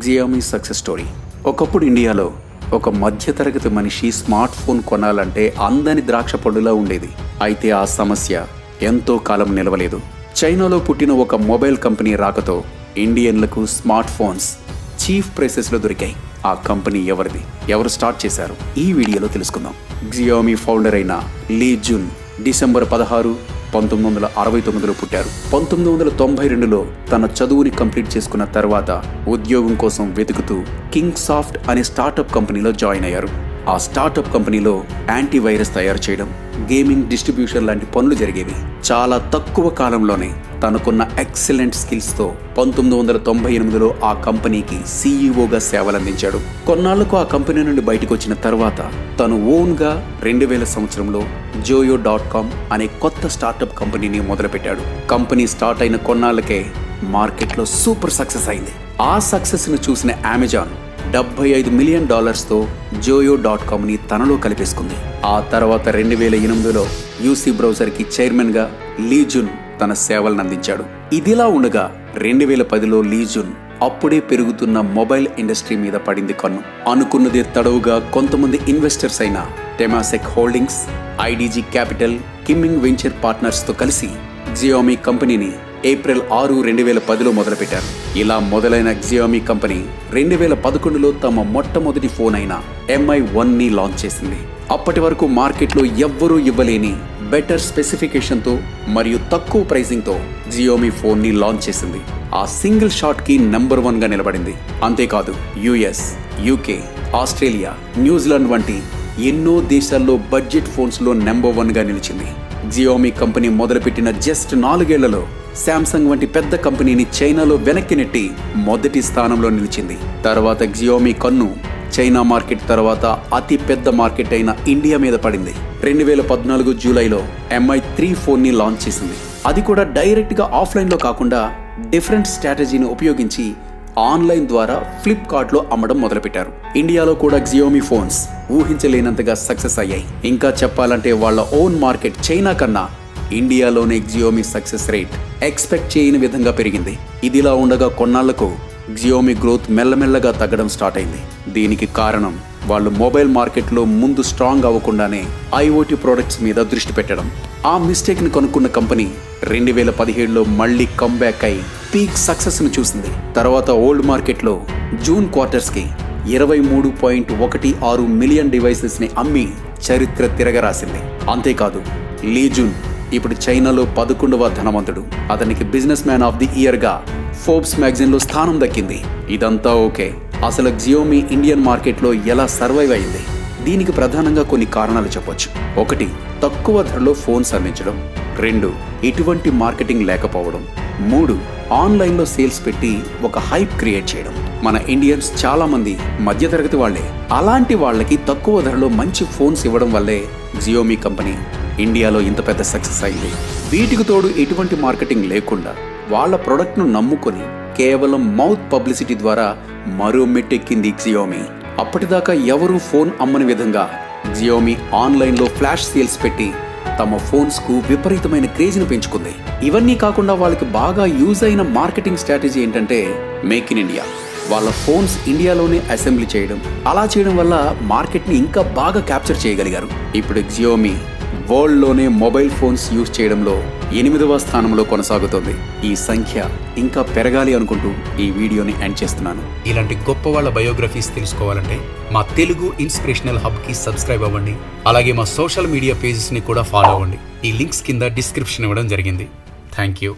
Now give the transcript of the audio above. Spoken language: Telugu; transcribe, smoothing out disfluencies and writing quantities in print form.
Xiaomi success story. ఒకప్పుడు ఇండియాలో ఒక మధ్యతరగతి మనిషి స్మార్ట్ ఫోన్ కొనాలంటే అందని ద్రాక్ష పండులా ఉండేది. అయితే ఆ సమస్య ఎంతో కాలం నిలవలేదు. చైనాలో పుట్టిన ఒక మొబైల్ కంపెనీ రాకతో ఇండియన్లకు స్మార్ట్ ఫోన్స్ చీఫ్ ప్రైసెస్లో దొరికాయి. ఆ కంపెనీ ఎవరిది, ఎవరు స్టార్ట్ చేశారు, ఈ వీడియోలో తెలుసుకుందాం. Xiaomi ఫౌండర్ అయిన లీ జున్ డిసెంబర్ 16, 1969లో పుట్టారు. 1992లో తన చదువుని కంప్లీట్ చేసుకున్న తర్వాత ఉద్యోగం కోసం వెతుకుతూ కింగ్ సాఫ్ట్ అనే స్టార్టప్ కంపెనీలో జాయిన్ అయ్యారు. ఆ స్టార్టప్ కంపెనీలో యాంటీవైరస్ తయారు చేయడం, గేమింగ్ డిస్ట్రిబ్యూషన్ లాంటి పనులు జరిగేవి. చాలా తక్కువ కాలంలోనే తనకున్న ఎక్సలెంట్ స్కిల్స్తో 1998లో ఆ కంపెనీకి సీఈఓగా సేవలందించాడు. కొన్నాళ్లకు ఆ కంపెనీ నుండి బయటకు వచ్చిన తర్వాత తను ఓన్గా 2000 సంవత్సరంలో joyo.com అనే కొత్త స్టార్టప్ కంపెనీని మొదలుపెట్టాడు. కంపెనీ స్టార్ట్ అయిన కొన్నాళ్లకే మార్కెట్లో సూపర్ సక్సెస్ అయింది. ఆ సక్సెస్ను చూసిన అమెజాన్ $75 మిలియన్ joyo.comని తనలో కలిపేసుకుంది. ఆ తర్వాత 2008లో యూసీ బ్రౌజర్కి చైర్మన్గా లీ జున్ తన సేవలను అందించాడు. ఇదిలా ఉండగా 2010లో లీ జున్ అప్పుడే పెరుగుతున్న మొబైల్ ఇండస్ట్రీ మీద పడింది కన్ను. అనుకున్నదే తడవుగా కొంతమంది ఇన్వెస్టర్స్ అయిన Temasek holdings, IDG capital, కిమ్మింగ్ venture పార్ట్నర్స్తో కలిసి Xiaomi కంపెనీని ఏప్రిల్ 6, 2010లో మొదలుపెట్టారు. ఇలా మొదలైన Xiaomi కంపెనీ 2011లో తమ మొట్టమొదటి ఫోన్ అయిన Mi1ని లాంచ్ చేసింది. అప్పటి వరకు మార్కెట్లో ఎవ్వరూ ఇవ్వలేని బెటర్ స్పెసిఫికేషన్తో మరియు తక్కువ ప్రైసింగ్తో Xiaomi ఫోన్ని లాంచ్ చేసింది. ఆ సింగిల్ షాట్కి నెంబర్ 1గా నిలబడింది. అంతేకాదు యుఎస్, యూకే, ఆస్ట్రేలియా, న్యూజిలాండ్ వంటి ఎన్నో దేశాల్లో బడ్జెట్ ఫోన్స్లో నెంబర్ 1గా నిలిచింది. Xiaomi కంపెనీ మొదలుపెట్టిన జస్ట్ 4 ఏళ్లలో శాంసంగ్ వంటి పెద్ద కంపెనీని చైనాలో వెనక్కి నెట్టి మొదటి స్థానంలో నిలిచింది. తర్వాత Xiaomi కన్ను చైనా మార్కెట్ తర్వాత అతి పెద్ద మార్కెట్ అయిన ఇండియా మీద పడింది. 2014 జూలైలో Mi3 ఫోన్ని లాంచ్ చేసింది. అది కూడా డైరెక్ట్గా ఆఫ్లైన్లో కాకుండా డిఫరెంట్ స్ట్రాటజీని ఉపయోగించి ఆన్లైన్ ద్వారా ఫ్లిప్కార్ట్లో అమ్మడం మొదలుపెట్టారు. ఇండియాలో కూడా Xiaomi ఫోన్స్ ఊహించలేనంతగా సక్సెస్ అయ్యాయి. ఇంకా చెప్పాలంటే వాళ్ళ ఓన్ మార్కెట్ చైనా కన్నా ఇండియాలోనే Xiaomi సక్సెస్ రేట్ ఎక్స్పెక్ట్ చేయని విధంగా పెరిగింది. ఇదిలా ఉండగా కొన్నాళ్లకు Xiaomi గ్రోత్ మెల్లమెల్లగా తగ్గడం స్టార్ట్ అయింది. దీనికి కారణం వాళ్ళు మొబైల్ మార్కెట్లో ముందు స్ట్రాంగ్ అవ్వకుండానే ఐఓటీ ప్రొడక్ట్స్ మీద దృష్టి పెట్టడం. ఆ మిస్టేక్ని కనుక్కున్న కంపెనీ 2017లో మళ్ళీ కంబ్యాక్ అయి పీక్ సక్సెస్ను చూసింది. తర్వాత ఓల్డ్ మార్కెట్లో జూన్ క్వార్టర్స్కి 23.16 మిలియన్ డివైసెస్ని అమ్మి చరిత్ర తిరగరాసింది. అంతేకాదు లీ జున్ ఇప్పుడు చైనాలో 11వ ధనవంతుడు. అతనికి బిజినెస్ మ్యాన్ ఆఫ్ ది ఇయర్గా ఫోర్బ్స్ మ్యాగజైన్లో స్థానం దక్కింది. ఇదంతా ఓకే, అసలు Xiaomi ఇండియన్ మార్కెట్లో ఎలా సర్వైవ్ అయింది? దీనికి ప్రధానంగా కొన్ని కారణాలు చెప్పొచ్చు. 1, తక్కువ ధరలో ఫోన్స్ అందించడం. 2, ఎటువంటి మార్కెటింగ్ లేకపోవడం. 3, ఆన్లైన్లో సేల్స్ పెట్టి ఒక హైప్ క్రియేట్ చేయడం. మన ఇండియన్స్ చాలా మంది మధ్యతరగతి వాళ్లే. అలాంటి వాళ్ళకి తక్కువ ధరలో మంచి ఫోన్స్ ఇవ్వడం వల్లే Xiaomi కంపెనీ ఇండియాలో ఇంత పెద్ద సక్సెస్ అయింది. వీటికి తోడు ఎటువంటి మార్కెటింగ్ లేకుండా వాళ్ళ ప్రొడక్ట్ను నమ్ముకొని కేవలం మౌత్ పబ్లిసిటీ ద్వారా మరో మెట్టెక్కింది Xiaomi. అప్పటిదాకా ఎవరూ ఫోన్ అమ్మని విధంగా Xiaomi ఆన్లైన్లో ఫ్లాష్ సేల్స్ పెట్టి తమ ఫోన్స్కు విపరీతమైన క్రేజ్ను పెంచుకుంది. ఇవన్నీ కాకుండా వాళ్ళకి బాగా యూజ్ అయిన మార్కెటింగ్ స్ట్రాటజీ ఏంటంటే మేక్ ఇన్ ఇండియా. వాళ్ళ ఫోన్స్ ఇండియాలోనే అసెంబ్లీ చేయడం. అలా చేయడం వల్ల మార్కెట్ని ఇంకా బాగా క్యాప్చర్ చేయగలిగారు. ఇప్పుడు Xiaomi వరల్డ్లోనే మొబైల్ ఫోన్స్ యూజ్ చేయడంలో 8వ స్థానంలో కొనసాగుతోంది. ఈ సంఖ్య ఇంకా పెరగాలి అనుకుంటూ ఈ వీడియోని ఎండ్ చేస్తున్నాను. ఇలాంటి గొప్ప వాళ్ళ బయోగ్రఫీస్ తెలుసుకోవాలంటే మా తెలుగు ఇన్స్పిరేషనల్ హబ్కి సబ్స్క్రైబ్ అవ్వండి. అలాగే మా సోషల్ మీడియా పేజెస్ని కూడా ఫాలో అవ్వండి. ఈ లింక్స్ కింద డిస్క్రిప్షన్ ఇవ్వడం జరిగింది. Thank you.